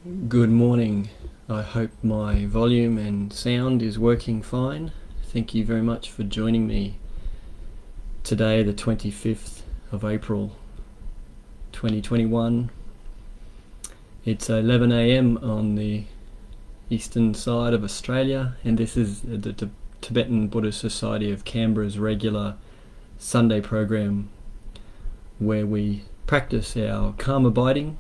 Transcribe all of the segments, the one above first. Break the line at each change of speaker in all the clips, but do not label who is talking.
Good morning. I hope my volume and sound is working fine. Thank you very much for joining me today, the 25th of April 2021. It's 11 a.m. on the eastern side of Australia, and this is the Tibetan Buddhist Society of Canberra's regular Sunday program where we practice our calm abiding,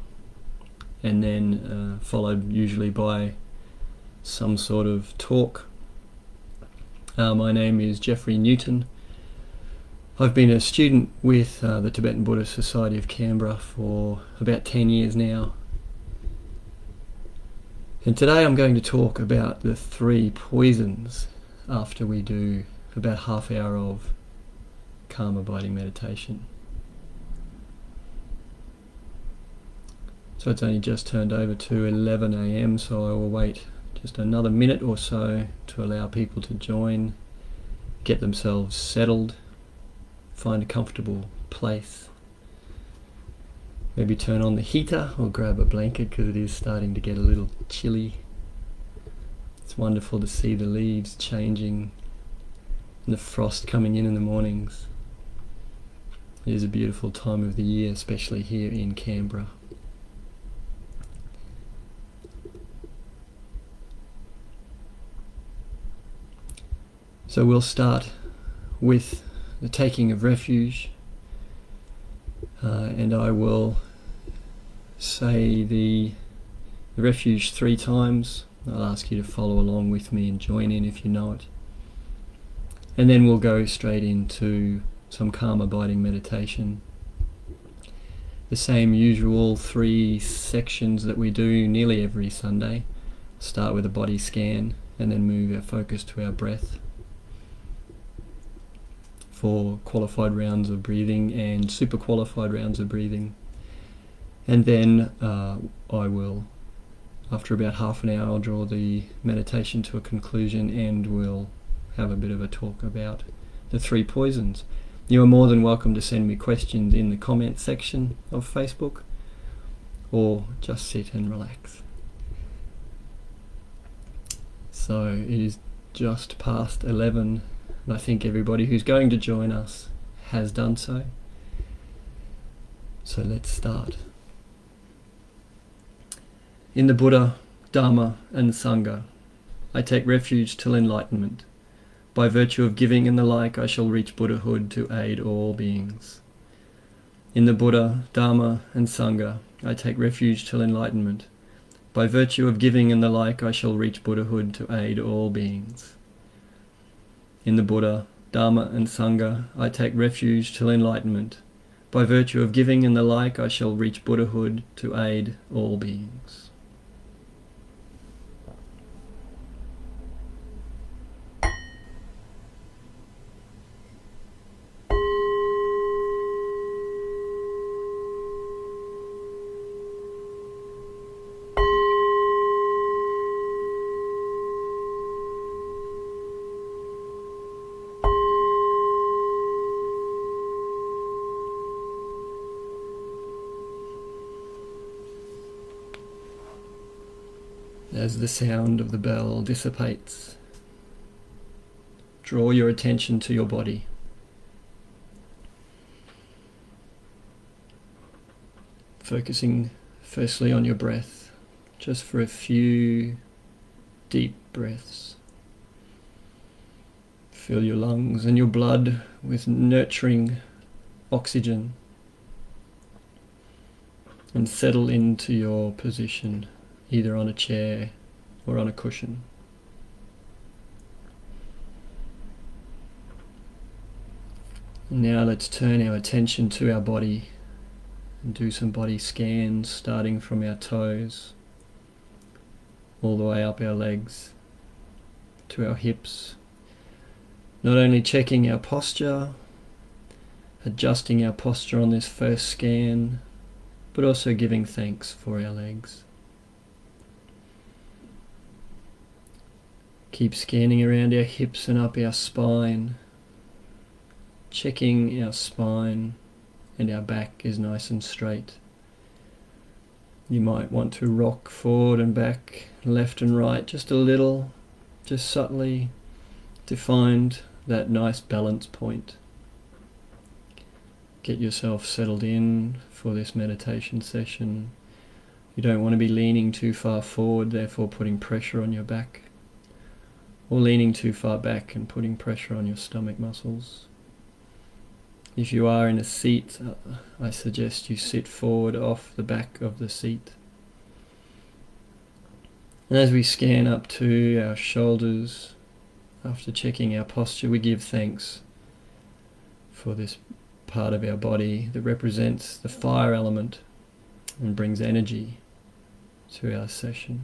and then followed usually by some sort of talk. My name is Jeffrey Newton. I've been a student with the Tibetan Buddhist Society of Canberra for about 10 years now. And today I'm going to talk about the 3 poisons after we do about half hour of calm abiding meditation. So it's only just turned over to 11 a.m, so I will wait just another minute or so to allow people to join, get themselves settled, find a comfortable place. Maybe turn on the heater or grab a blanket because it is starting to get a little chilly. It's wonderful to see the leaves changing and the frost coming in the mornings. It is a beautiful time of the year, especially here in Canberra. So we'll start with the taking of refuge, and I will say the refuge 3 times. I'll ask you to follow along with me and join in if you know it. And then we'll go straight into some calm abiding meditation. The same usual 3 sections that we do nearly every Sunday. Start with a body scan and then move our focus to our breath. 4 qualified rounds of breathing and super qualified rounds of breathing. And then I will, after about half an hour, I'll draw the meditation to a conclusion and we'll have a bit of a talk about the 3 poisons. You are more than welcome to send me questions in the comment section of Facebook, or just sit and relax. So it is just past 11. And I think everybody who's going to join us has done so. So let's start. In the Buddha, Dharma and Sangha, I take refuge till enlightenment. By virtue of giving and the like, I shall reach Buddhahood to aid all beings. In the Buddha, Dharma and Sangha, I take refuge till enlightenment. By virtue of giving and the like, I shall reach Buddhahood to aid all beings. In the Buddha, Dharma and Sangha, I take refuge till enlightenment. By virtue of giving and the like, I shall reach Buddhahood to aid all beings. As the sound of the bell dissipates, draw your attention to your body. Focusing firstly on your breath, just for a few deep breaths. Fill your lungs and your blood with nurturing oxygen and settle into your position, either on a chair or on a cushion. Now let's turn our attention to our body and do some body scans, starting from our toes all the way up our legs to our hips. Not only checking our posture, adjusting our posture on this first scan, but also giving thanks for our legs. Keep scanning around our hips and up our spine, checking our spine and our back is nice and straight. You might want to rock forward and back, left and right, just a little, just subtly, to find that nice balance point. Get yourself settled in for this meditation session. You don't want to be leaning too far forward, therefore putting pressure on your back, or leaning too far back and putting pressure on your stomach muscles. If you are in a seat, I suggest you sit forward off the back of the seat. And as we scan up to our shoulders, after checking our posture, we give thanks for this part of our body that represents the fire element and brings energy to our session.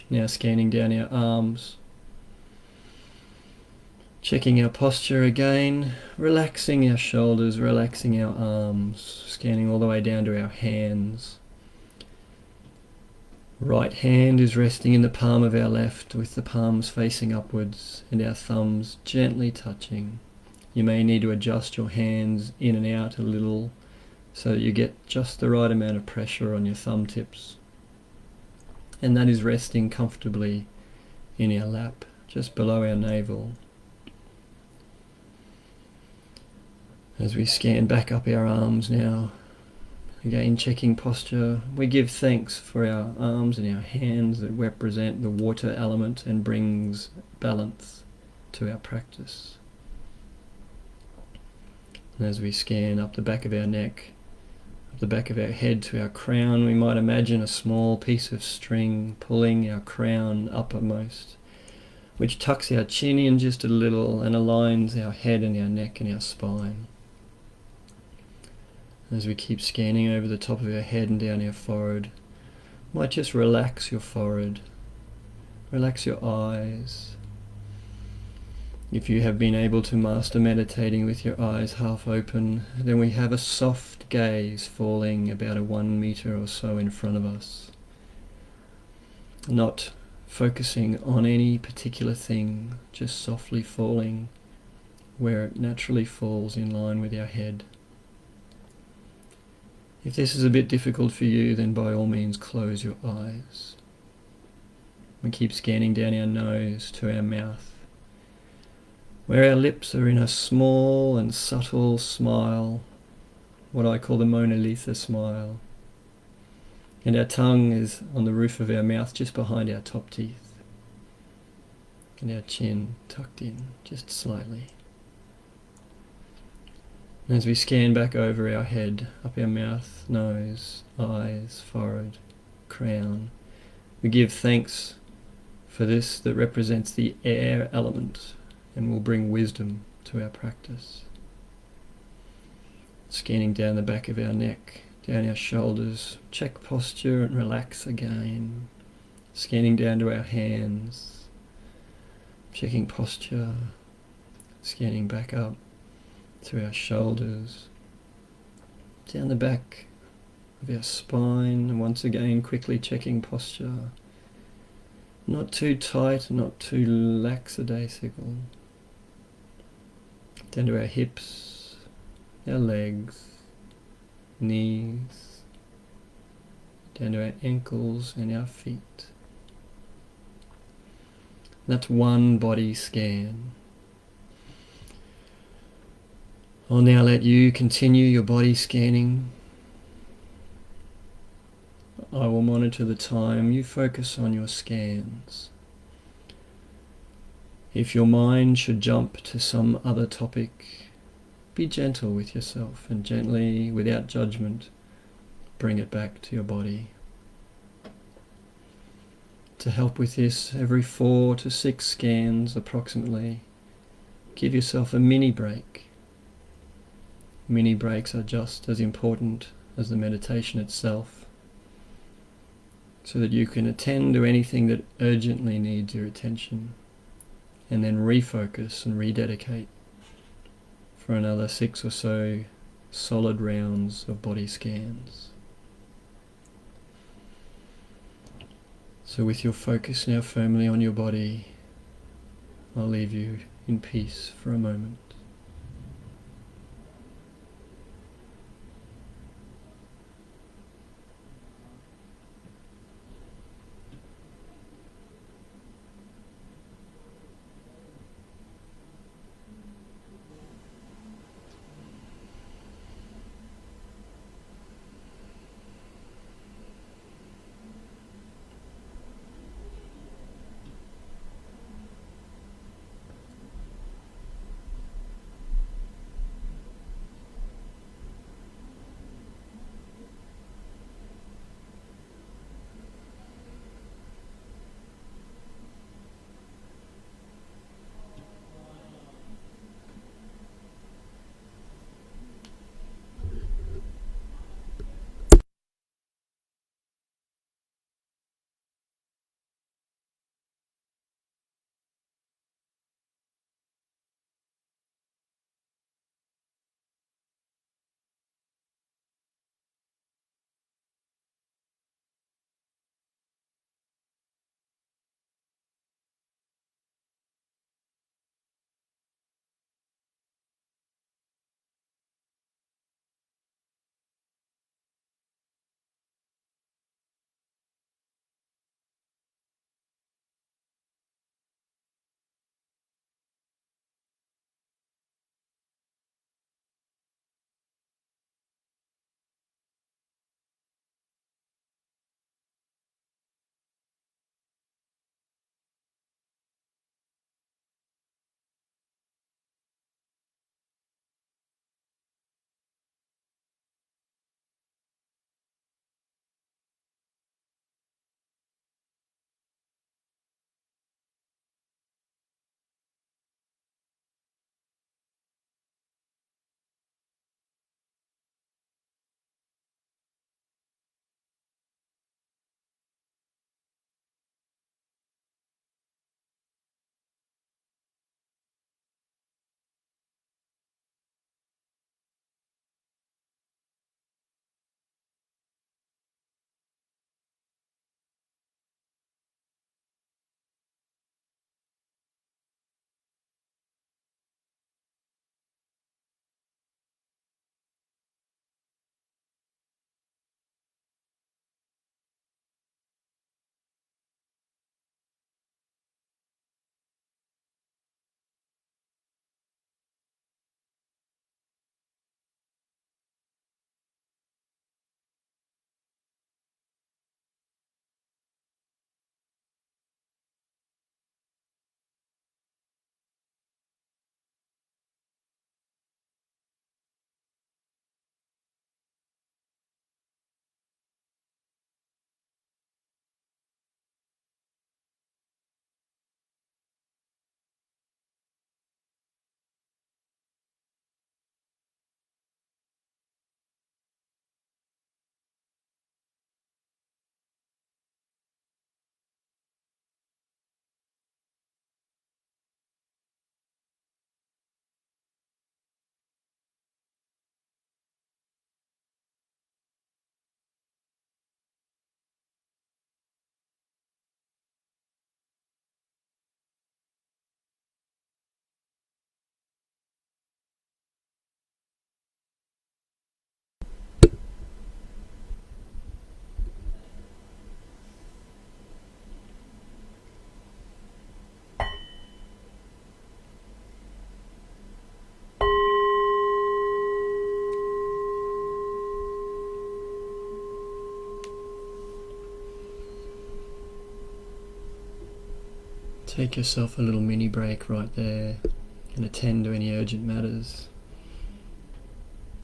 Now scanning down our arms, checking our posture again, relaxing our shoulders, relaxing our arms, scanning all the way down to our hands. Right hand is resting in the palm of our left with the palms facing upwards and our thumbs gently touching. You may need to adjust your hands in and out a little so that you get just the right amount of pressure on your thumb tips. And that is resting comfortably in our lap, just below our navel. As we scan back up our arms now, again checking posture, we give thanks for our arms and our hands that represent the water element and brings balance to our practice. And as we scan up the back of our neck, up the back of our head to our crown, we might imagine a small piece of string pulling our crown uppermost, which tucks our chin in just a little and aligns our head and our neck and our spine. As we keep scanning over the top of our head and down our forehead, you might just relax your forehead, relax your eyes. If you have been able to master meditating with your eyes half open, then we have a soft gaze falling about 1 meter or so in front of us. Not focusing on any particular thing, just softly falling where it naturally falls in line with our head. If this is a bit difficult for you, then by all means close your eyes. We keep scanning down our nose to our mouth, where our lips are in a small and subtle smile, what I call the Mona Lisa smile. And our tongue is on the roof of our mouth just behind our top teeth. And our chin tucked in just slightly. And as we scan back over our head, up our mouth, nose, eyes, forehead, crown, we give thanks for this that represents the air element and will bring wisdom to our practice. Scanning down the back of our neck, down our shoulders, check posture and relax again. Scanning down to our hands, checking posture, scanning back up to our shoulders, down the back of our spine, and once again quickly checking posture. Not too tight, not too lackadaisical. Down to our hips, our legs, knees, down to our ankles and our feet. That's one body scan. I'll now let you continue your body scanning. I will monitor the time. You focus on your scans. If your mind should jump to some other topic, be gentle with yourself and gently, without judgment, bring it back to your body. To help with this, every 4 to 6 scans approximately, give yourself a mini break. Mini breaks are just as important as the meditation itself, so that you can attend to anything that urgently needs your attention, and then refocus and rededicate for another 6 or so solid rounds of body scans. So with your focus now firmly on your body, I'll leave you in peace for a moment. take yourself a little mini break right there and attend to any urgent matters.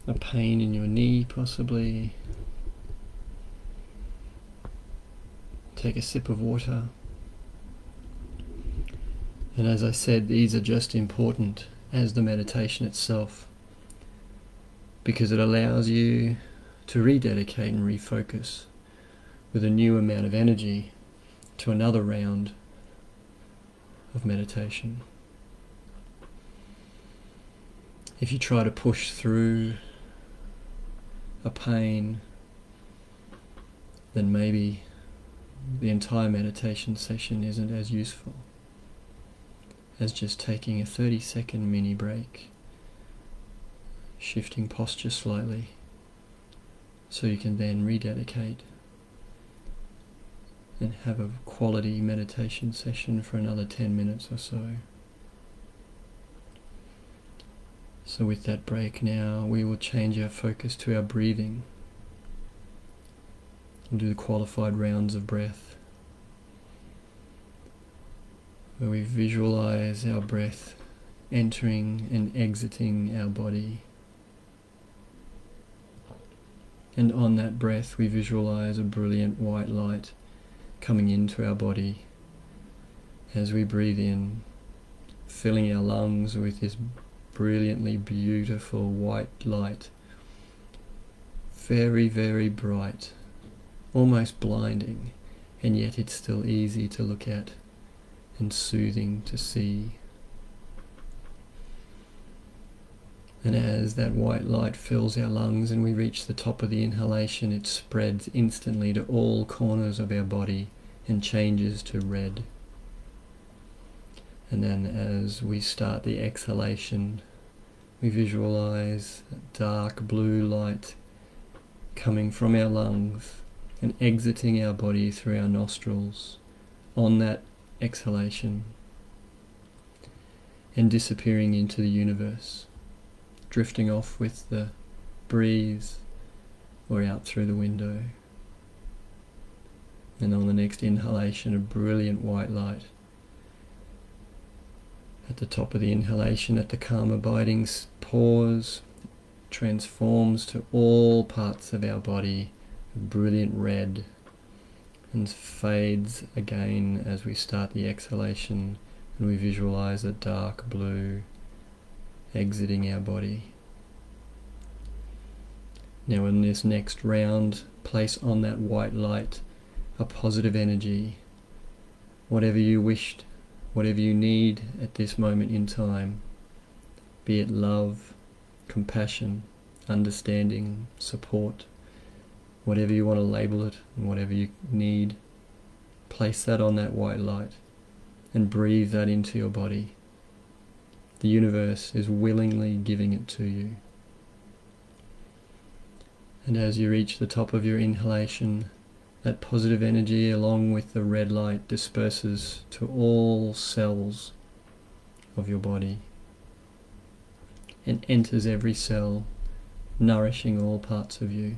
A pain in your knee possibly. Take a sip of water. And as I said, these are just important as the meditation itself, because it allows you to rededicate and refocus with a new amount of energy to another round of meditation. If you try to push through a pain, then maybe the entire meditation session isn't as useful as just taking a 30-second mini break, shifting posture slightly, so you can then rededicate and have a quality meditation session for another 10 minutes or so. So with that break now, we will change our focus to our breathing. We'll do the qualified rounds of breath, where we visualize our breath entering and exiting our body. And on that breath, we visualize a brilliant white light coming into our body as we breathe in, filling our lungs with this brilliantly beautiful white light, very, very bright, almost blinding, and yet it's still easy to look at and soothing to see. And as that white light fills our lungs and we reach the top of the inhalation, it spreads instantly to all corners of our body and changes to red. And then as we start the exhalation, we visualize a dark blue light coming from our lungs and exiting our body through our nostrils on that exhalation and disappearing into the universe, drifting off with the breeze or out through the window. And on the next inhalation, a brilliant white light. At the top of the inhalation, at the calm abiding pause, transforms to all parts of our body, a brilliant red, and fades again as we start the exhalation and we visualize a dark blue exiting our body. Now in this next round, place on that white light a positive energy, whatever you wished, whatever you need at this moment in time, be it love, compassion, understanding, support, whatever you want to label it and whatever you need, place that on that white light and breathe that into your body. The universe is willingly giving it to you. And as you reach the top of your inhalation, that positive energy along with the red light disperses to all cells of your body and enters every cell, nourishing all parts of you.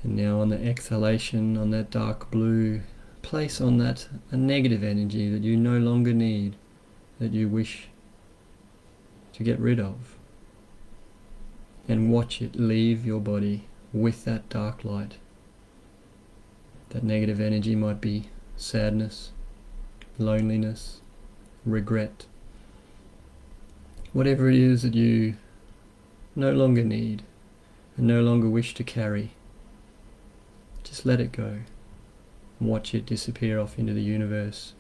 And now on the exhalation, on that dark blue, place on that a negative energy that you no longer need, that you wish to get rid of. And watch it leave your body with that dark light. That negative energy might be sadness, loneliness, regret, whatever it is that you no longer need and no longer wish to carry. Just let it go and watch it disappear off into the universe,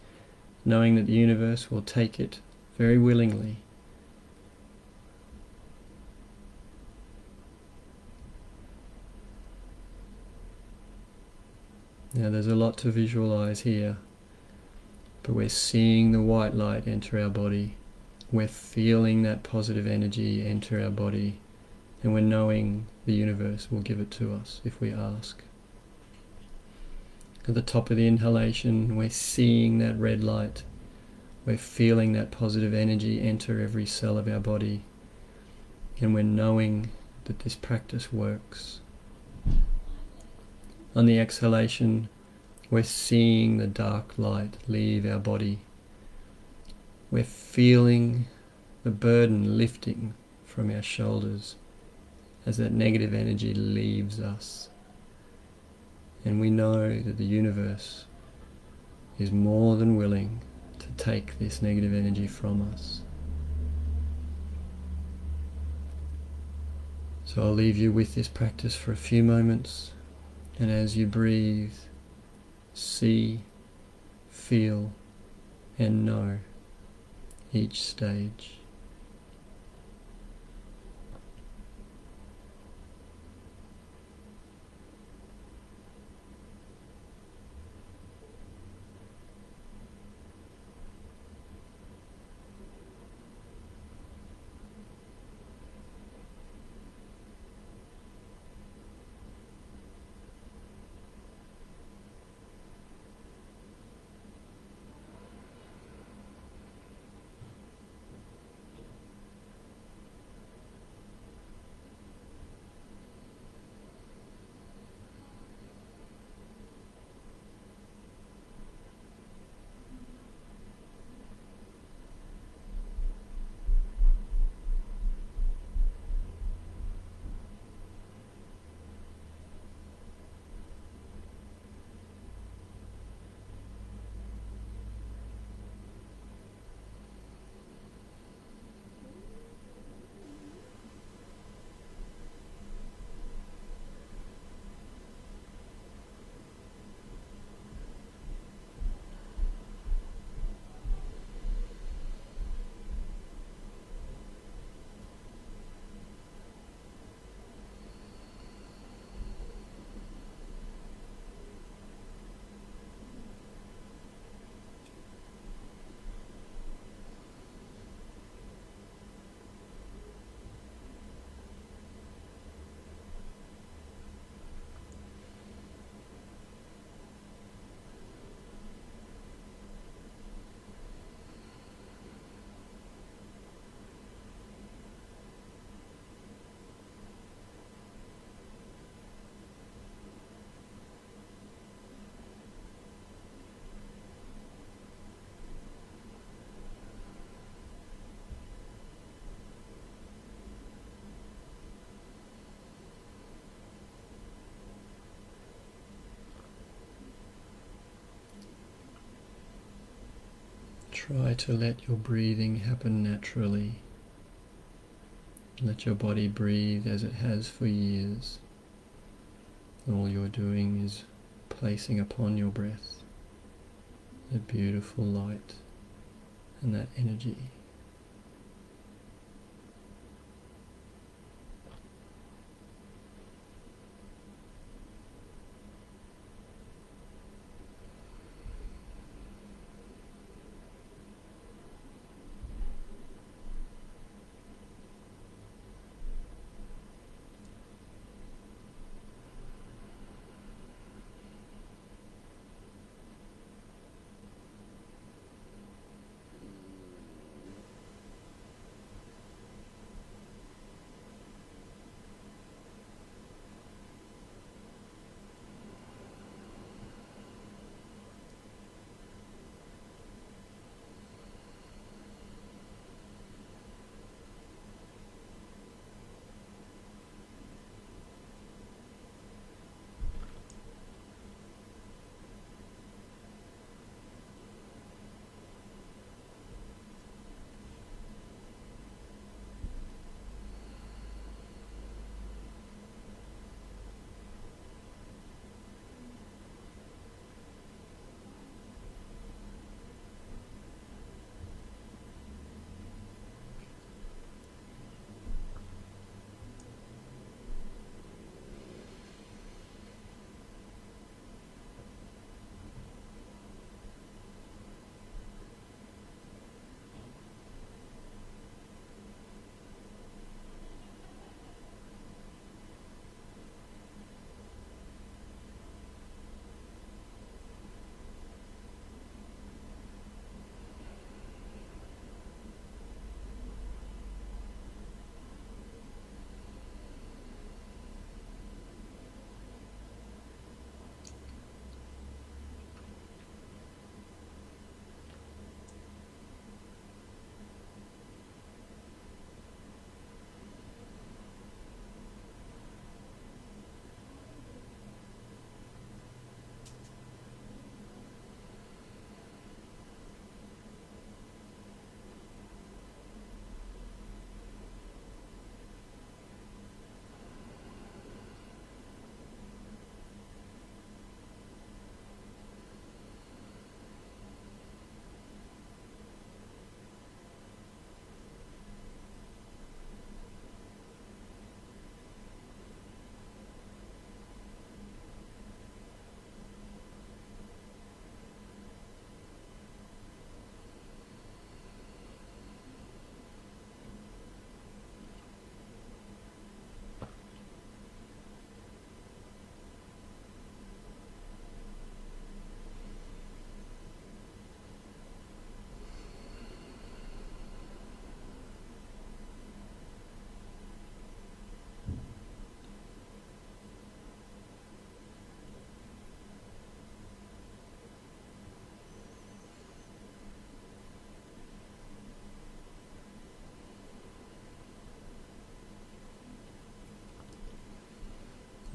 knowing that the universe will take it very willingly. Now there's a lot to visualize here, but we're seeing the white light enter our body, we're feeling that positive energy enter our body, and we're knowing the universe will give it to us if we ask. At the top of the inhalation, we're seeing that red light, we're feeling that positive energy enter every cell of our body, and we're knowing that this practice works. On the exhalation, We're seeing the dark light leave our body. We're feeling the burden lifting from our shoulders as that negative energy leaves us. And we know that the universe is more than willing to take this negative energy from us. So I'll leave you with this practice for a few moments, and as you breathe, see, feel, and know each stage. Try to let your breathing happen naturally. Let your body breathe as it has for years. All you're doing is placing upon your breath the beautiful light and that energy.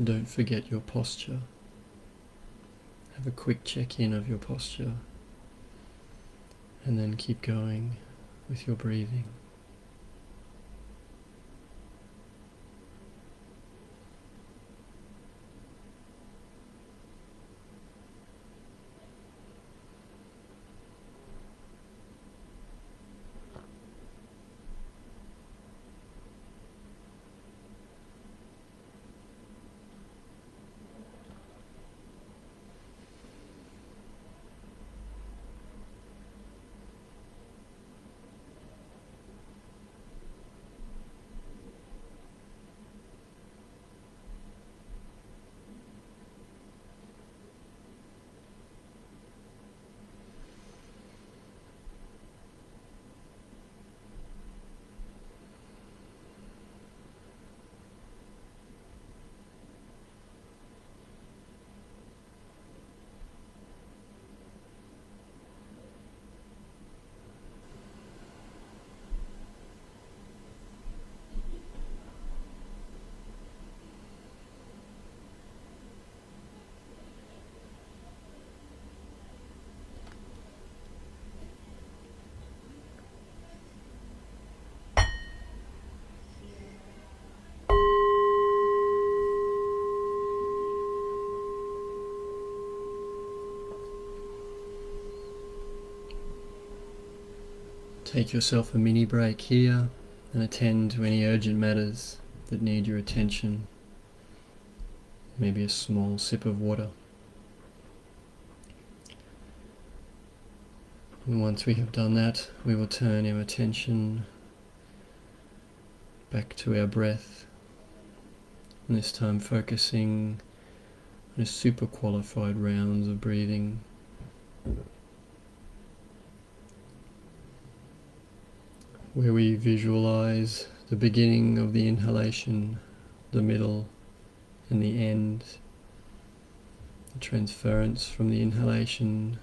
Don't forget your posture. Have a quick check-in of your posture, and then keep going with your breathing. Take yourself a mini break here and attend to any urgent matters that need your attention. Maybe a small sip of water. And once we have done that, we will turn our attention back to our breath, and this time focusing on a super qualified rounds of breathing. Where we visualize the beginning of the inhalation, the middle and the end, the transference from the inhalation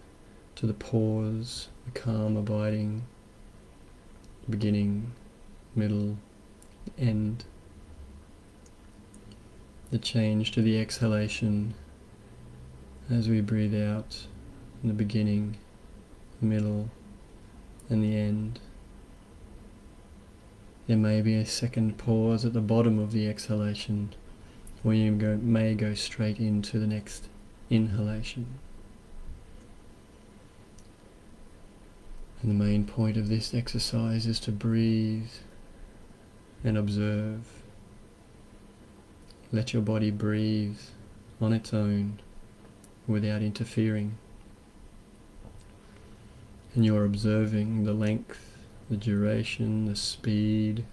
to the pause, the calm abiding, beginning, middle, end, the change to the exhalation as we breathe out in the beginning, middle and the end. There may be a second pause at the bottom of the exhalation, or you may go straight into the next inhalation. And the main point of this exercise is to breathe and observe. Let your body breathe on its own without interfering. And you're observing the length, the duration, the speed,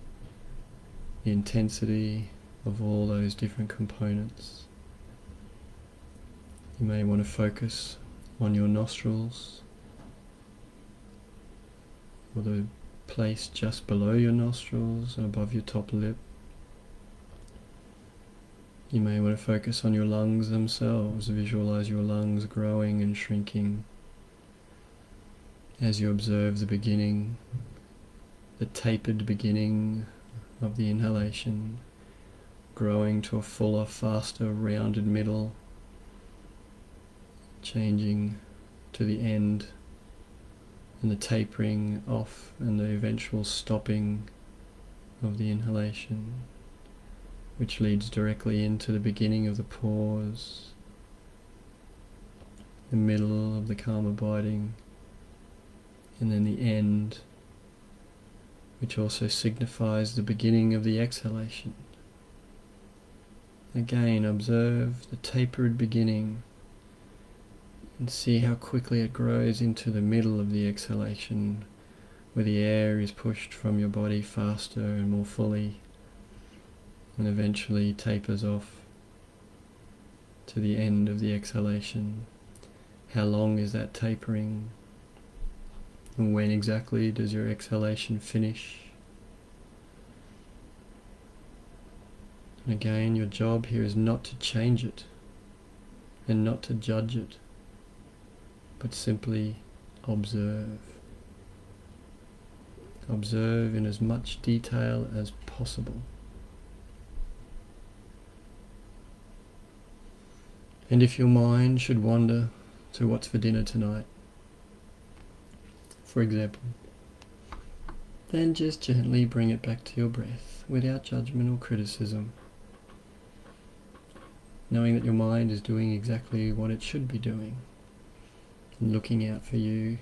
the intensity of all those different components. You may want to focus on your nostrils, or the place just below your nostrils and above your top lip. You may want to focus on your lungs themselves. Visualize your lungs growing and shrinking as you observe the beginning, the tapered beginning of the inhalation, growing to a fuller, faster, rounded middle, changing to the end, and the tapering off and the eventual stopping of the inhalation, which leads directly into the beginning of the pause, the middle of the calm abiding, and then the end, which also signifies the beginning of the exhalation. Again, observe the tapered beginning and see how quickly it grows into the middle of the exhalation, where the air is pushed from your body faster and more fully, and eventually tapers off to the end of the exhalation. How long is that tapering? And when exactly does your exhalation finish? And again, your job here is not to change it and not to judge it, but simply observe. Observe in as much detail as possible. And if your mind should wander to what's for dinner tonight, for example, then just gently bring it back to your breath without judgment or criticism, knowing that your mind is doing exactly what it should be doing and looking out for you.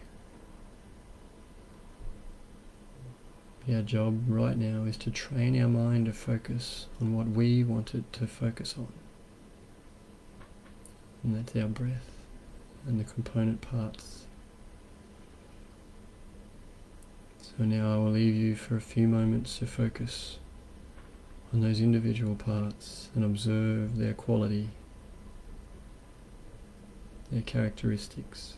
Our job right now is to train our mind to focus on what we want it to focus on. And that's our breath and the component parts. So now I will leave you for a few moments to focus on those individual parts and observe their quality, their characteristics.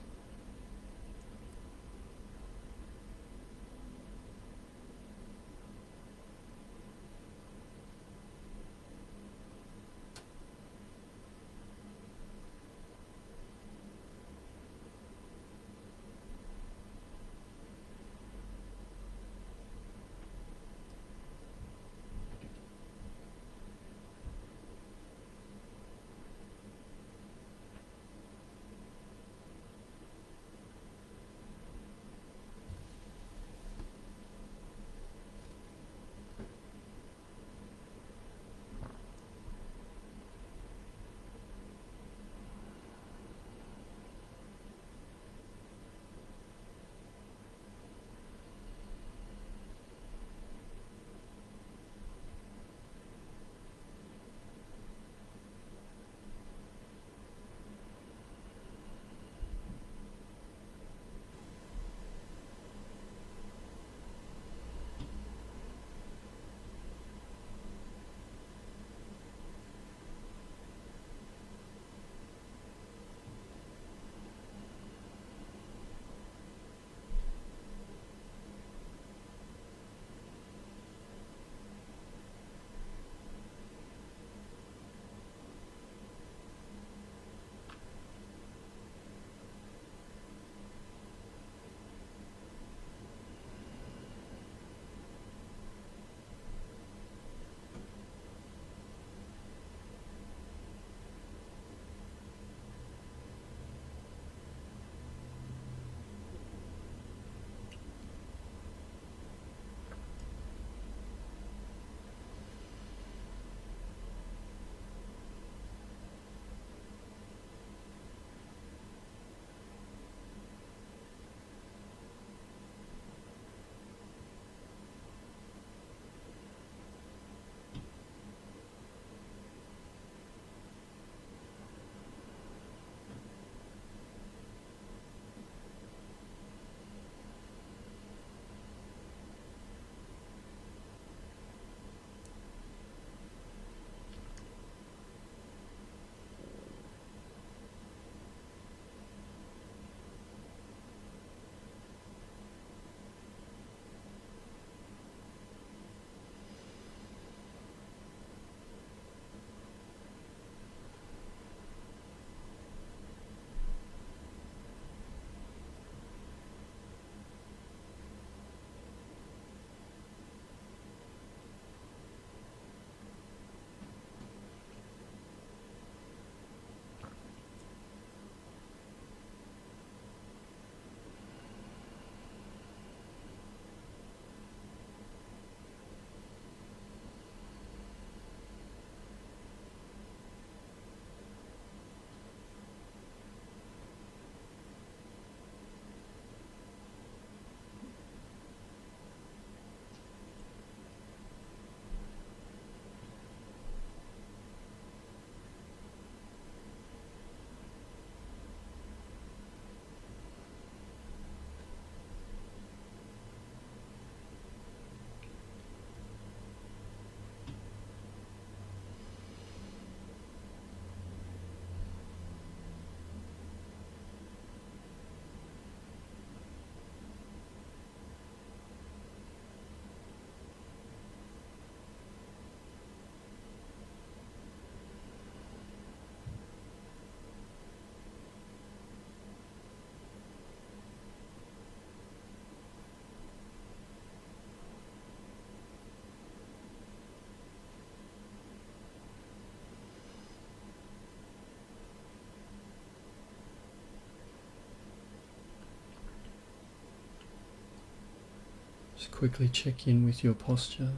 Just quickly check in with your posture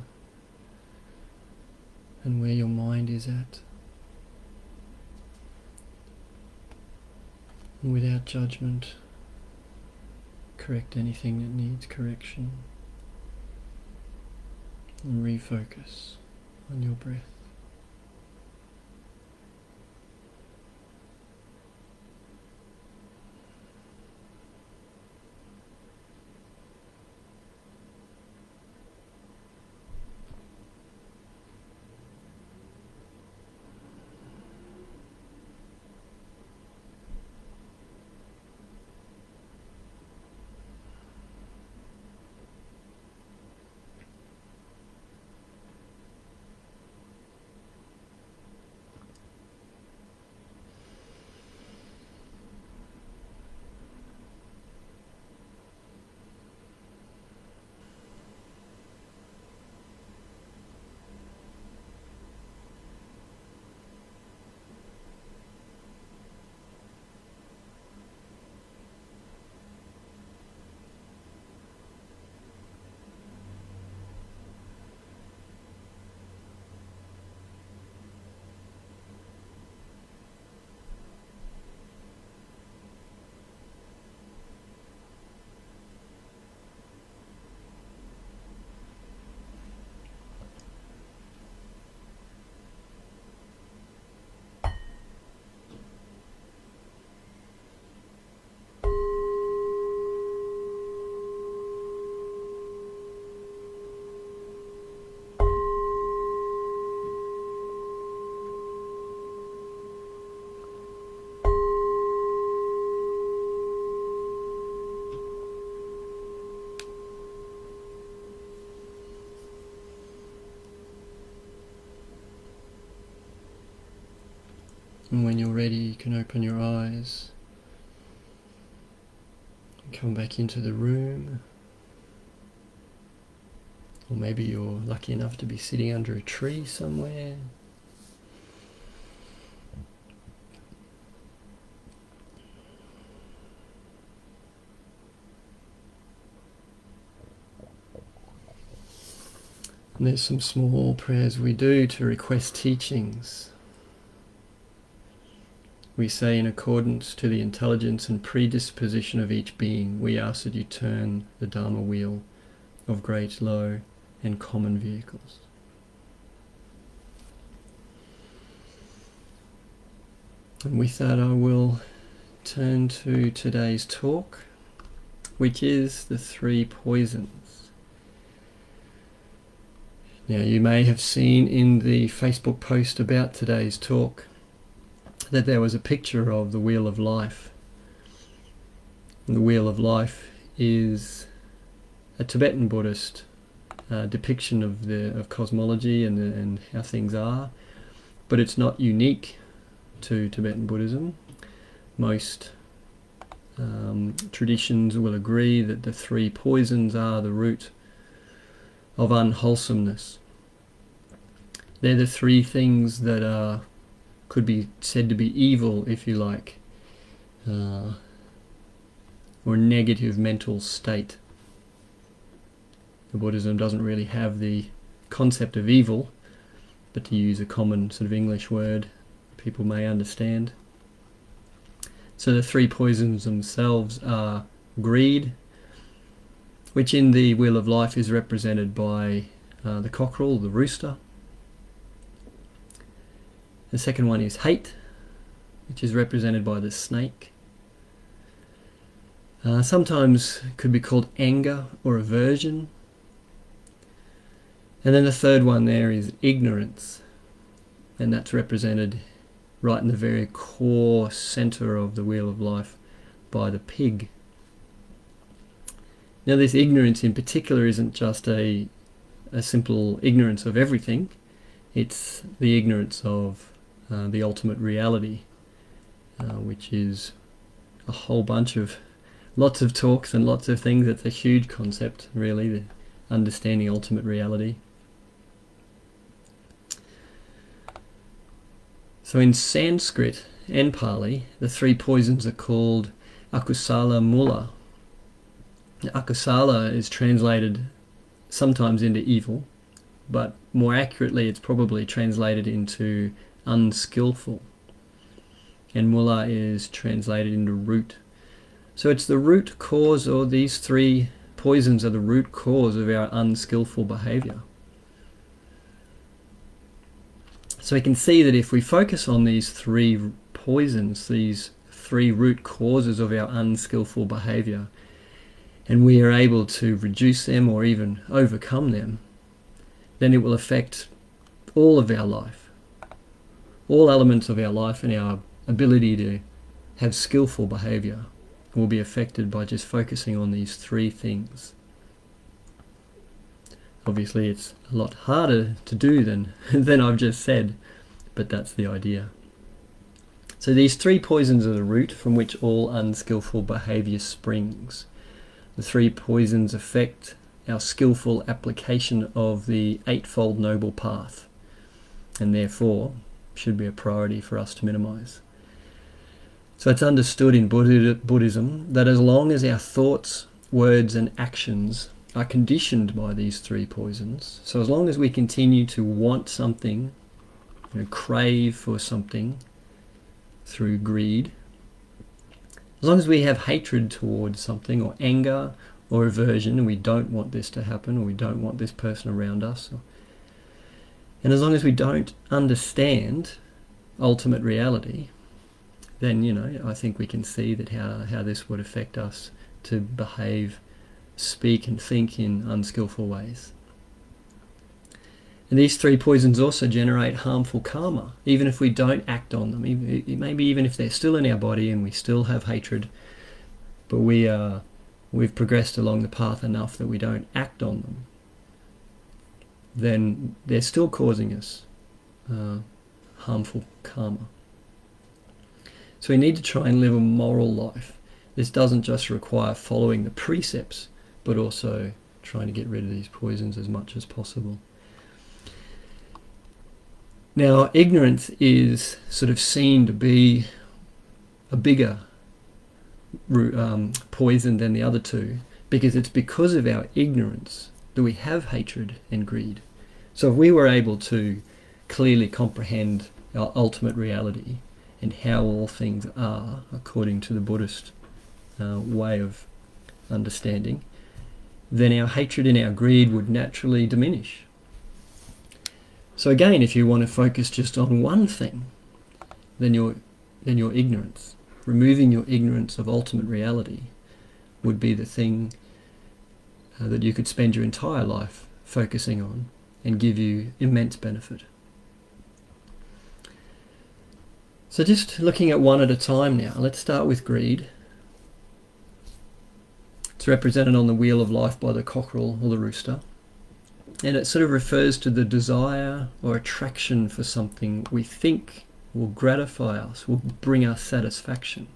and where your mind is at. And without judgment, correct anything that needs correction. And refocus on your breath. And when you're ready, you can open your eyes and come back into the room. Or maybe you're lucky enough to be sitting under a tree somewhere. And there's some small prayers we do to request teachings. We say, in accordance to the intelligence and predisposition of each being, we ask that you turn the Dharma wheel of great, low, and common vehicles. And with that, I will turn to today's talk, which is the 3 poisons. Now, you may have seen in the Facebook post about today's talk that there was a picture of the Wheel of Life. And the Wheel of Life is a Tibetan Buddhist depiction of cosmology and how things are, but it's not unique to Tibetan Buddhism. Most traditions will agree that the 3 poisons are the root of unwholesomeness. They're the 3 things that could be said to be evil, if you like, or negative mental state. The Buddhism doesn't really have the concept of evil, but to use a common sort of English word people may understand. So the 3 poisons themselves are greed, which in the Wheel of Life is represented by the cockerel, the rooster. The second one is hate, which is represented by the snake. Sometimes it could be called anger or aversion. And then the third one there is ignorance, and that's represented right in the very core center of the Wheel of Life by the pig. Now, this ignorance in particular isn't just a simple ignorance of everything. It's the ignorance of the ultimate reality, which is a whole bunch of lots of talks and lots of things. It's a huge concept, really, the understanding ultimate reality. So in Sanskrit and Pali, the 3 poisons are called akusala mula. Now, akusala is translated sometimes into evil, but more accurately it's probably translated into unskillful. And mula is translated into root. So it's the root cause, or these three poisons are the root cause of our unskillful behavior. So we can see that if we focus on these three poisons, these three root causes of our unskillful behavior, and we are able to reduce them or even overcome them, then it will affect all of our life. All elements of our life and our ability to have skillful behavior will be affected by just focusing on these three things. Obviously it's a lot harder to do than I've just said, but that's the idea. So these three poisons are the root from which all unskillful behavior springs. The three poisons affect our skillful application of the Eightfold Noble Path, and therefore should be a priority for us to minimize. So it's understood in Buddhism that as long as our thoughts, words and actions are conditioned by these three poisons, so as long as we continue to want something, crave for something through greed, as long as we have hatred towards something, or anger or aversion, and we don't want this to happen, or we don't want this person around us, and as long as we don't understand ultimate reality, then I think we can see that how this would affect us to behave, speak and think in unskillful ways. And these three poisons also generate harmful karma, even if we don't act on them. Maybe even if they're still in our body and we still have hatred, but we've progressed along the path enough that we don't act on them, then they're still causing us harmful karma. So we need to try and live a moral life. This doesn't just require following the precepts, but also trying to get rid of these poisons as much as possible. Now, ignorance is sort of seen to be a bigger poison than the other two, because it's because of our ignorance that we have hatred and greed. So if we were able to clearly comprehend our ultimate reality and how all things are according to the Buddhist way of understanding, then our hatred and our greed would naturally diminish. So again, if you want to focus just on one thing, then your ignorance, removing your ignorance of ultimate reality, would be the thing that you could spend your entire life focusing on and give you immense benefit. So just looking at one at a time now, let's start with greed. It's represented on the wheel of life by the cockerel or the rooster. And it sort of refers to the desire or attraction for something we think will gratify us, will bring us satisfaction.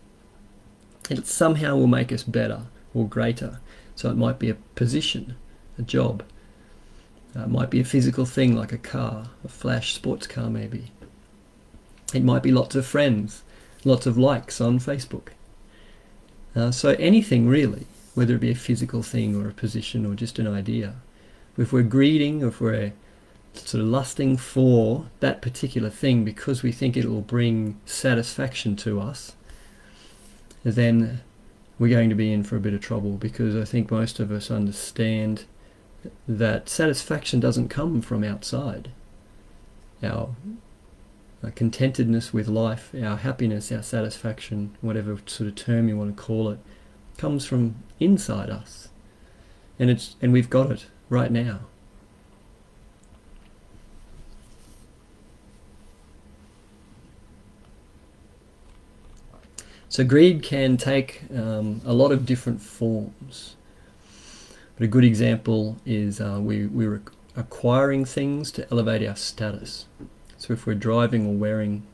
It somehow will make us better or greater. So it might be a position, a job. It might be a physical thing like a car, a flash sports car maybe. It might be lots of friends, lots of likes on Facebook. So anything really, whether it be a physical thing or a position or just an idea. If we're greeding, if we're sort of lusting for that particular thing because we think it will bring satisfaction to us, then we're going to be in for a bit of trouble, because I think most of us understand that satisfaction doesn't come from outside. Our contentedness with life, our happiness, our satisfaction, whatever sort of term you want to call it, comes from inside us, and we've got it right now. So greed can take a lot of different forms. But a good example is we're acquiring things to elevate our status. So if we're driving or wearing,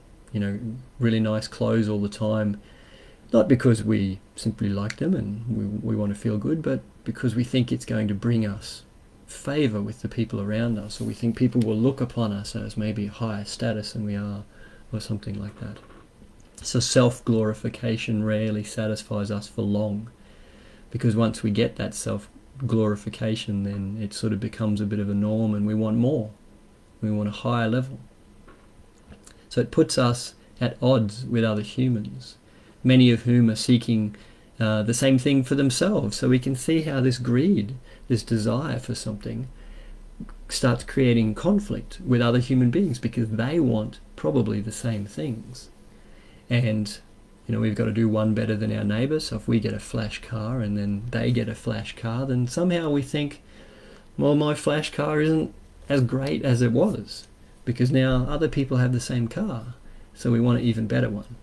really nice clothes all the time, not because we simply like them and we want to feel good, but because we think it's going to bring us favor with the people around us, or we think people will look upon us as maybe higher status than we are, or something like that. So self-glorification rarely satisfies us for long, because once we get that glorification, then it sort of becomes a bit of a norm, and we want more. We want a higher level. So it puts us at odds with other humans, many of whom are seeking the same thing for themselves. So we can see how this greed, this desire for something, starts creating conflict with other human beings because they want probably the same things. And we've got to do one better than our neighbour. So if we get a flash car and then they get a flash car, then somehow we think, well, my flash car isn't as great as it was because now other people have the same car. So we want an even better one.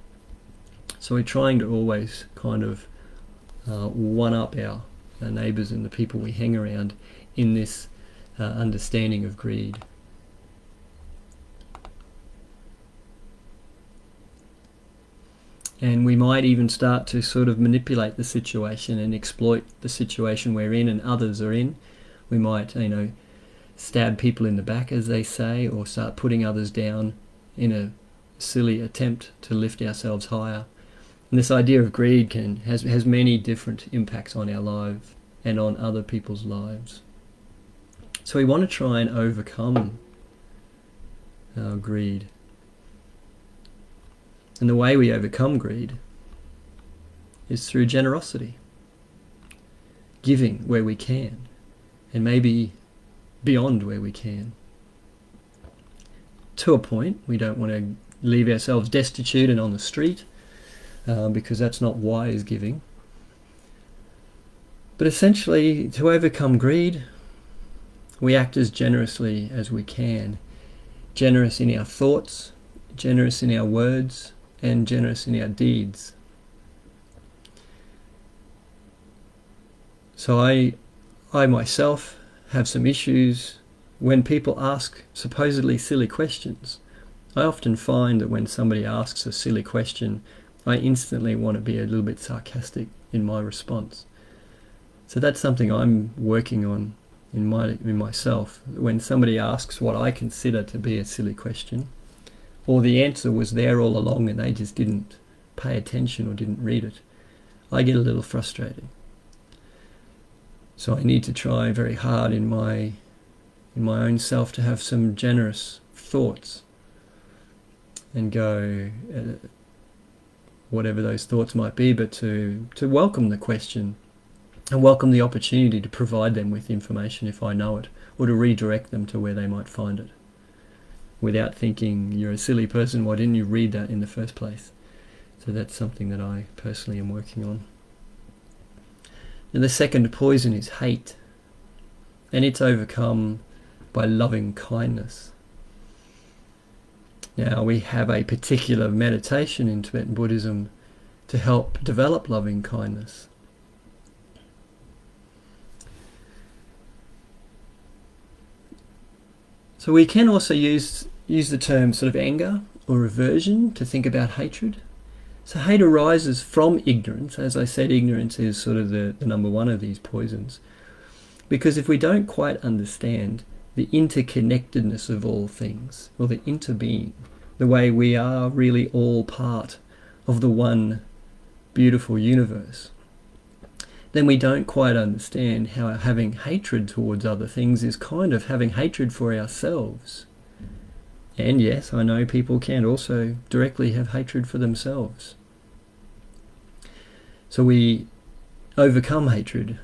So we're trying to always kind of one up our neighbours and the people we hang around in this understanding of greed. And we might even start to sort of manipulate the situation and exploit the situation we're in and others are in. We might, stab people in the back, as they say, or start putting others down in a silly attempt to lift ourselves higher. And this idea of greed has many different impacts on our lives and on other people's lives. So we want to try and overcome our greed. And the way we overcome greed is through generosity, giving where we can, and maybe beyond where we can. To a point, we don't want to leave ourselves destitute and on the street, because that's not wise giving. But essentially, to overcome greed, we act as generously as we can. Generous in our thoughts, generous in our words, and generous in our deeds. So I myself have some issues when people ask supposedly silly questions. I often find that when somebody asks a silly question, I instantly want to be a little bit sarcastic in my response. So that's something I'm working on in myself. When somebody asks what I consider to be a silly question, or the answer was there all along and they just didn't pay attention or didn't read it, I get a little frustrated. So I need to try very hard in my own self to have some generous thoughts and go, whatever those thoughts might be, but to welcome the question and welcome the opportunity to provide them with information if I know it, or to redirect them to where they might find it, without thinking, you're a silly person, why didn't you read that in the first place? So that's something that I personally am working on. And the second poison is hate, and it's overcome by loving kindness. Now, we have a particular meditation in Tibetan Buddhism to help develop loving kindness. So we can also use the term sort of anger or aversion to think about hatred. So hate arises from ignorance. As I said, ignorance is sort of the number one of these poisons. Because if we don't quite understand the interconnectedness of all things, or the interbeing, the way we are really all part of the one beautiful universe, then we don't quite understand how having hatred towards other things is kind of having hatred for ourselves. And yes, I know people can also directly have hatred for themselves. So we overcome hatred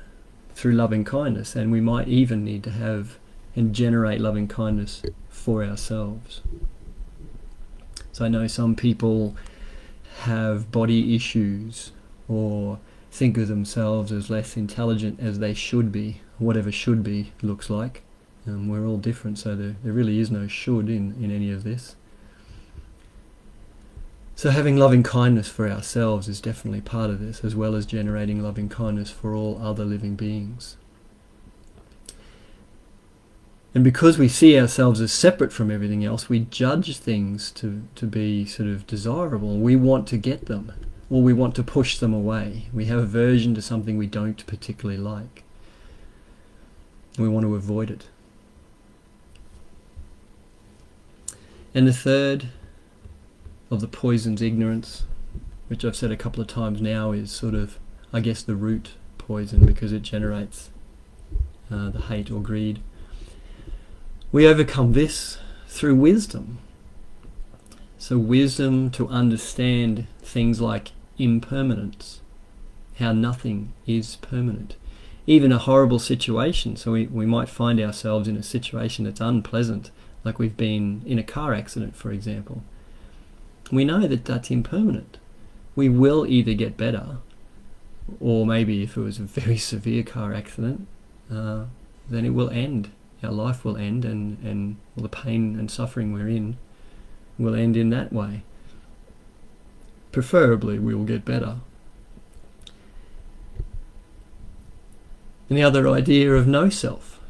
through loving kindness, and we might even need to have and generate loving kindness for ourselves. So I know some people have body issues or think of themselves as less intelligent as they should be, whatever should be looks like. We're all different, so there really is no should in any of this. So having loving kindness for ourselves is definitely part of this, as well as generating loving kindness for all other living beings. And because we see ourselves as separate from everything else, we judge things to be sort of desirable. We want to get them, or we want to push them away. We have aversion to something we don't particularly like. We want to avoid it. And the third of the poisons, ignorance, which I've said a couple of times now, is sort of, I guess, the root poison, because it generates the hate or greed. We overcome this through wisdom. So wisdom to understand things like impermanence, how nothing is permanent. Even a horrible situation, so we might find ourselves in a situation that's unpleasant, like we've been in a car accident, for example. We know that that's impermanent. We will either get better, or maybe if it was a very severe car accident, then it will end. Our life will end, and all the pain and suffering we're in will end in that way. Preferably, we will get better. And the other idea of no self.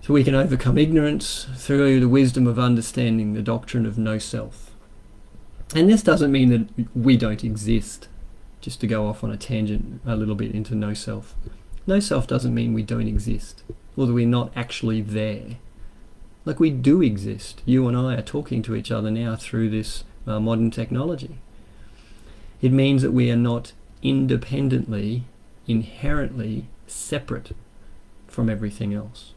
So we can overcome ignorance through the wisdom of understanding the doctrine of no self. And this doesn't mean that we don't exist, just to go off on a tangent a little bit into no self. No self doesn't mean we don't exist, or that we're not actually there. Like, we do exist. You and I are talking to each other now through this modern technology. It means that we are not independently, inherently separate from everything else.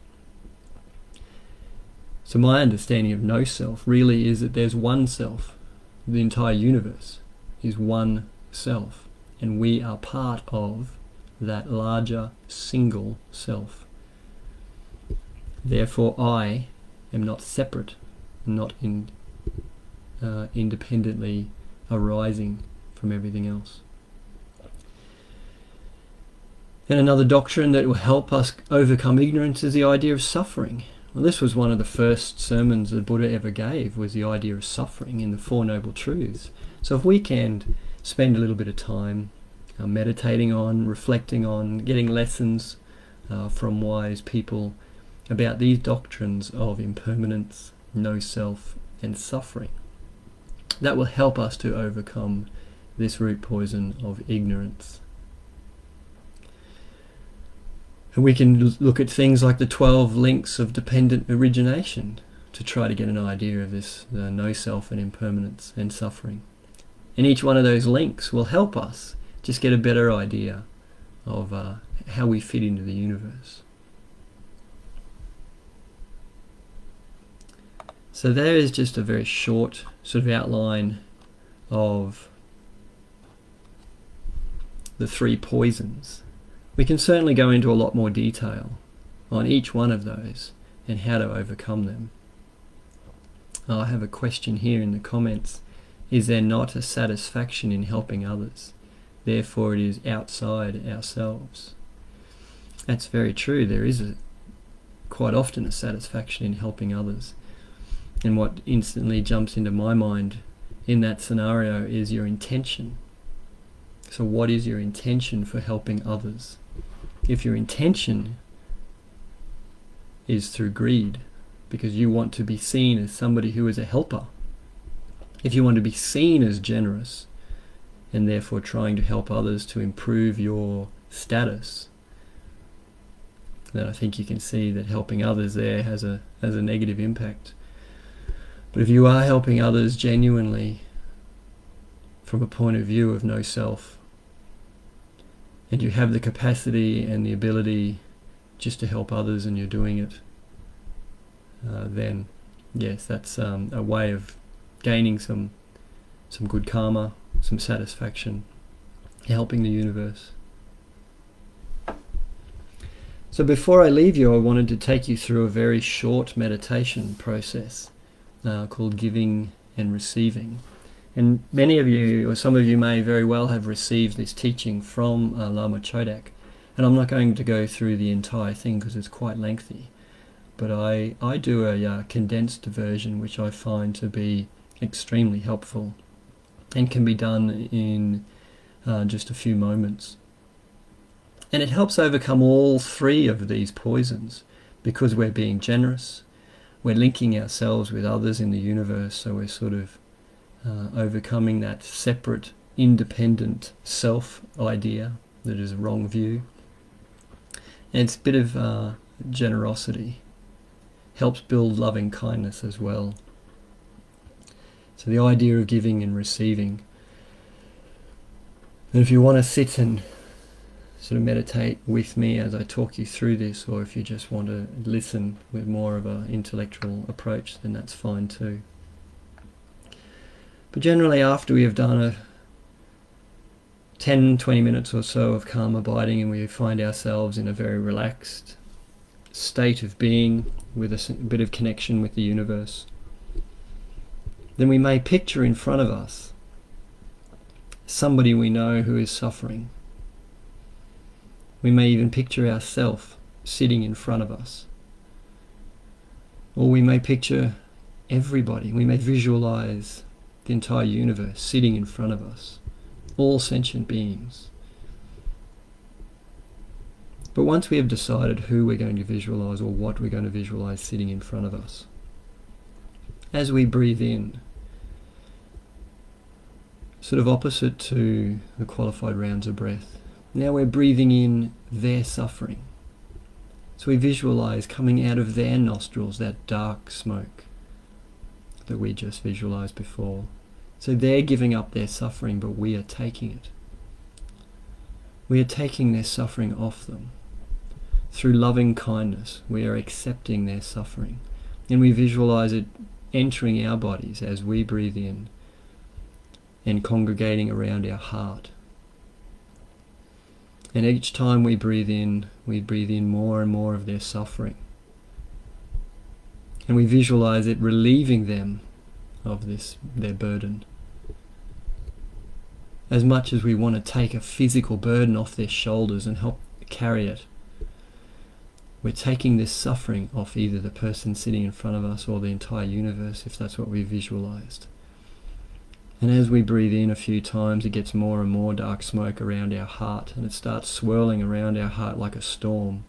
So my understanding of no self really is that there's one self. The entire universe is one self, and we are part of that larger single self. Therefore, I am not separate, not independently arising from everything else. And another doctrine that will help us overcome ignorance is the idea of suffering. Well, this was one of the first sermons that Buddha ever gave, was the idea of suffering in the Four Noble Truths. So if we can spend a little bit of time meditating on, reflecting on, getting lessons from wise people about these doctrines of impermanence, no self, and suffering, that will help us to overcome this root poison of ignorance. And we can look at things like the 12 links of dependent origination to try to get an idea of this no self and impermanence and suffering. And each one of those links will help us just get a better idea of how we fit into the universe. So there is just a very short sort of outline of the three poisons. We can certainly go into a lot more detail on each one of those and how to overcome them. I have a question here in the comments. Is there not a satisfaction in helping others? Therefore it is outside ourselves. That's very true. There is quite often a satisfaction in helping others. And what instantly jumps into my mind in that scenario is your intention. So what is your intention for helping others? If your intention is through greed, because you want to be seen as somebody who is a helper, if you want to be seen as generous, and therefore trying to help others to improve your status, then I think you can see that helping others there has a negative impact. But if you are helping others genuinely from a point of view of no self, and you have the capacity and the ability just to help others and you're doing it, then yes, that's a way of gaining some good karma, some satisfaction, helping the universe. So before I leave you, I wanted to take you through a very short meditation process called giving and receiving. And many of you, or some of you, may very well have received this teaching from Lama Chodak. And I'm not going to go through the entire thing because it's quite lengthy. But I do a condensed version which I find to be extremely helpful and can be done in just a few moments. And it helps overcome all three of these poisons because we're being generous, we're linking ourselves with others in the universe, so we're sort of overcoming that separate, independent self idea that is a wrong view. And it's a bit of generosity. Helps build loving kindness as well. So the idea of giving and receiving. And if you want to sit and sort of meditate with me as I talk you through this, or if you just want to listen with more of an intellectual approach, then that's fine too. But generally, after we have done a 10-20 minutes or so of calm abiding, and we find ourselves in a very relaxed state of being with a bit of connection with the universe, then we may picture in front of us somebody we know who is suffering. We may even picture ourselves sitting in front of us. Or we may picture everybody. We may visualize the entire universe sitting in front of us, all sentient beings. But once we have decided who we're going to visualize or what we're going to visualize sitting in front of us, as we breathe in, sort of opposite to the qualified rounds of breath, now we're breathing in their suffering. So we visualize coming out of their nostrils that dark smoke that we just visualized before. So they're giving up their suffering, but we are taking it. We are taking their suffering off them. Through loving kindness, we are accepting their suffering. And we visualize it entering our bodies as we breathe in and congregating around our heart. And each time we breathe in more and more of their suffering. And we visualize it relieving them of their burden. As much as we want to take a physical burden off their shoulders and help carry it, we're taking this suffering off either the person sitting in front of us or the entire universe, if that's what we visualized. And as we breathe in a few times, it gets more and more dark smoke around our heart, and it starts swirling around our heart like a storm.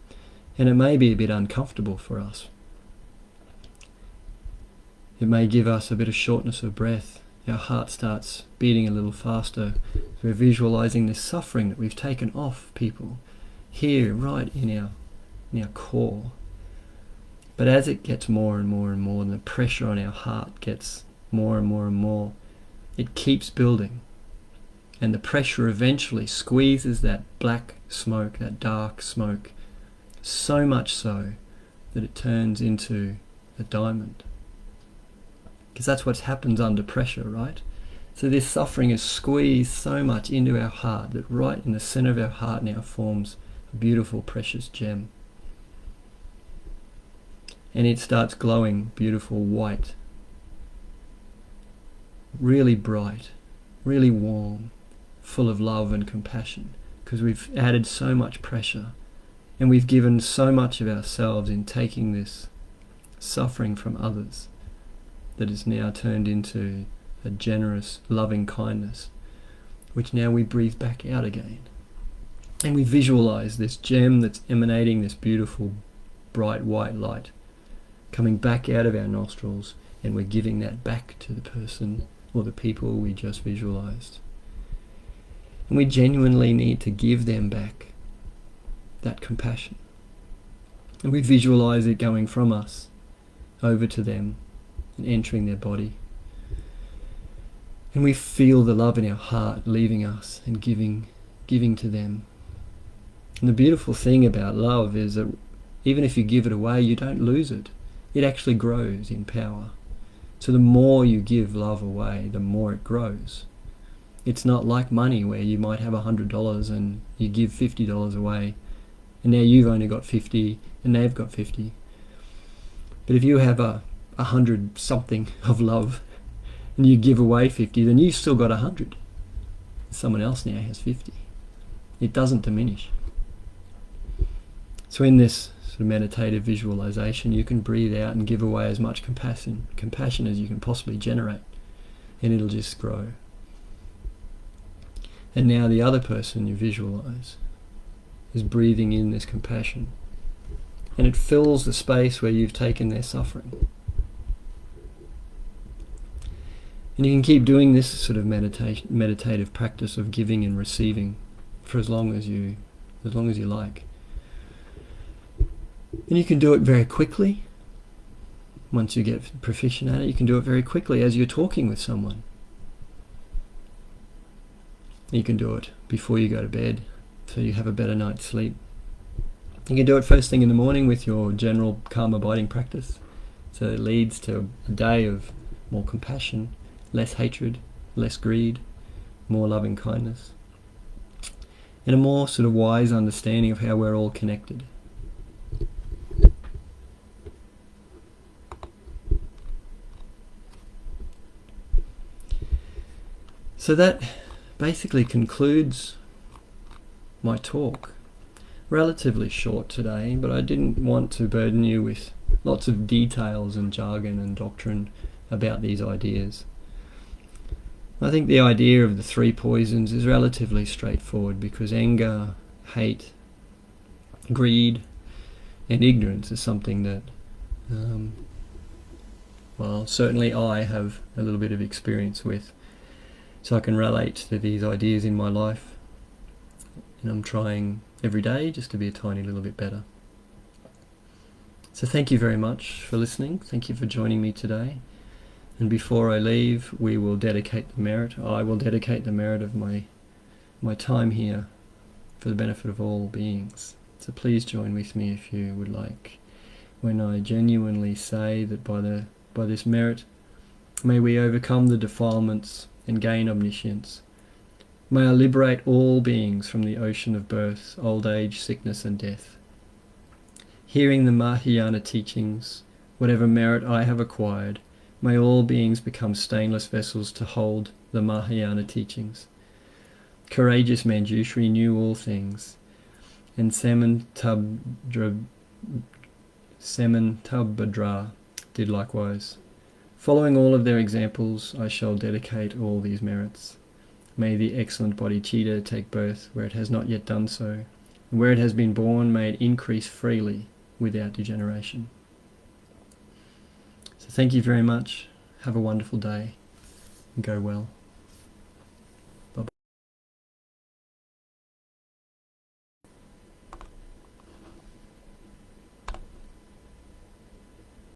And it may be a bit uncomfortable for us. It may give us a bit of shortness of breath. Our heart starts beating a little faster. We're visualizing this suffering that we've taken off people here, right in our core. But as it gets more and more and more, and the pressure on our heart gets more and more and more, it keeps building, and the pressure eventually squeezes that black smoke, that dark smoke, so much so that it turns into a diamond. Because that's what happens under pressure, right? So this suffering is squeezed so much into our heart that right in the center of our heart now forms a beautiful precious gem. And it starts glowing beautiful white, really bright, really warm, full of love and compassion, because we've added so much pressure and we've given so much of ourselves in taking this suffering from others that is now turned into a generous, loving kindness, which now we breathe back out again. And we visualize this gem that's emanating this beautiful, bright white light coming back out of our nostrils, and we're giving that back to the person or the people we just visualized. And we genuinely need to give them back that compassion. And we visualize it going from us over to them and entering their body. And we feel the love in our heart leaving us and giving to them. And the beautiful thing about love is that even if you give it away, you don't lose it. It actually grows in power. So the more you give love away, the more it grows. It's not like money where you might have $100 and you give $50 away, and now you've only got 50 and they've got 50. But if you have 100 something of love and you give away 50, then you've still got 100. Someone else now has 50. It doesn't diminish. So in this sort of meditative visualization, you can breathe out and give away as much compassion as you can possibly generate, and it'll just grow. And now the other person you visualize is breathing in this compassion, and it fills the space where you've taken their suffering. And you can keep doing this sort of meditative practice of giving and receiving for as long as you like. And you can do it very quickly. Once you get proficient at it, you can do it very quickly as you're talking with someone. You can do it before you go to bed. so you have a better night's sleep. You can do it first thing in the morning with your general calm abiding practice, so it leads to a day of more compassion, less hatred, less greed, more loving kindness, and a more sort of wise understanding of how we're all connected. So that basically concludes my talk. Relatively short today, but I didn't want to burden you with lots of details and jargon and doctrine about these ideas. I think the idea of the three poisons is relatively straightforward, because anger, hate, greed, and ignorance is something that, certainly I have a little bit of experience with. So I can relate to these ideas in my life, and I'm trying every day just to be a tiny little bit better. So thank you very much for listening. Thank you for joining me today. And before I leave, I will dedicate the merit of my time here for the benefit of all beings. So please join with me if you would like, when I genuinely say that by this merit, may we overcome the defilements and gain omniscience. May I liberate all beings from the ocean of birth, old age, sickness and death. Hearing the Mahayana teachings, whatever merit I have acquired, may all beings become stainless vessels to hold the Mahayana teachings. Courageous Manjushri knew all things, and Samantabhadra did likewise. Following all of their examples, I shall dedicate all these merits. May the excellent bodhicitta take birth where it has not yet done so, and where it has been born, may it increase freely without degeneration. So thank you very much. Have a wonderful day, and go well.